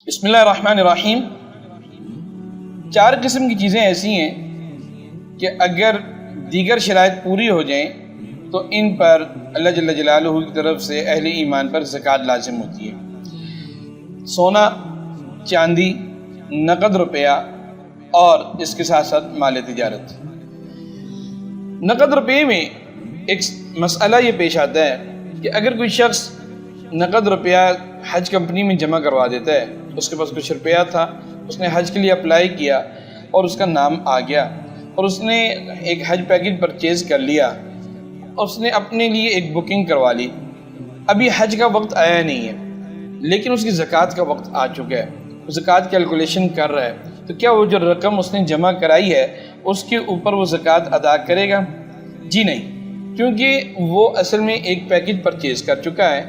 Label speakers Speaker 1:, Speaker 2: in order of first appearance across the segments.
Speaker 1: بسم اللہ الرحمن الرحیم۔ 4 قسم کی چیزیں ایسی ہیں کہ اگر دیگر شرائط پوری ہو جائیں تو ان پر اللہ جل جلالہ کی طرف سے اہل ایمان پر زکوٰۃ لازم ہوتی ہے۔ سونا، چاندی، نقد روپیہ اور اس کے ساتھ ساتھ مال تجارت۔ نقد روپے میں ایک مسئلہ یہ پیش آتا ہے کہ اگر کوئی شخص نقد روپیہ حج کمپنی میں جمع کروا دیتا ہے، اس کے پاس کچھ روپیہ تھا، اس نے حج کے لیے اپلائی کیا اور اس کا نام آ گیا اور اس نے ایک حج پیکج پرچیز کر لیا اور اس نے اپنے لیے ایک بکنگ کروا لی۔ ابھی حج کا وقت آیا نہیں ہے لیکن اس کی زکوٰۃ کا وقت آ چکا ہے، زکوٰۃ کیلکولیشن کر رہا ہے، تو کیا وہ جو رقم اس نے جمع کرائی ہے اس کے اوپر وہ زکوٰۃ ادا کرے گا؟ جی نہیں، کیونکہ وہ اصل میں ایک پیکج پرچیز کر چکا ہے،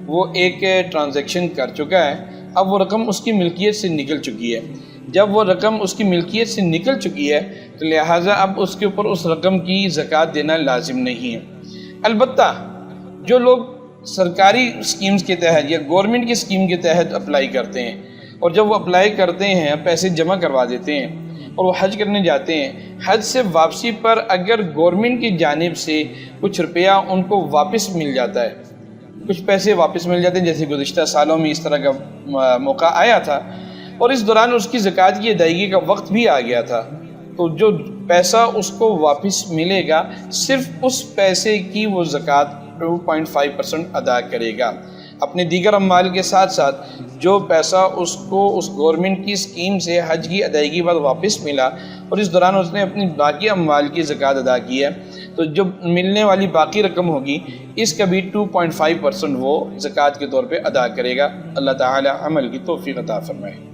Speaker 1: وہ ایک ٹرانزیکشن کر چکا ہے، اب وہ رقم اس کی ملکیت سے نکل چکی ہے۔ جب وہ رقم اس کی ملکیت سے نکل چکی ہے تو لہٰذا اب اس کے اوپر اس رقم کی زکوٰۃ دینا لازم نہیں ہے۔ البتہ جو لوگ سرکاری اسکیمز کے تحت یا گورنمنٹ کی اسکیم کے تحت اپلائی کرتے ہیں اور جب وہ اپلائی کرتے ہیں، پیسے جمع کروا دیتے ہیں اور وہ حج کرنے جاتے ہیں، حج سے واپسی پر اگر گورنمنٹ کی جانب سے کچھ روپیہ ان کو واپس مل جاتا ہے، کچھ پیسے واپس مل جاتے ہیں، جیسے گزشتہ سالوں میں اس طرح کا موقع آیا تھا اور اس دوران اس کی زکوٰۃ کی ادائیگی کا وقت بھی آ گیا تھا، تو جو پیسہ اس کو واپس ملے گا صرف اس پیسے کی وہ زکوٰۃ 2.5% ادا کرے گا۔ اپنے دیگر اموال کے ساتھ ساتھ جو پیسہ اس کو اس گورنمنٹ کی اسکیم سے حج کی ادائیگی بعد واپس ملا اور اس دوران اس نے اپنی باقی اموال کی زکوٰۃ ادا کی ہے، تو جو ملنے والی باقی رقم ہوگی اس کا بھی 2.5% وہ زکوٰۃ کے طور پہ ادا کرے گا۔ اللہ تعالی عمل کی توفیق عطا فرمائے۔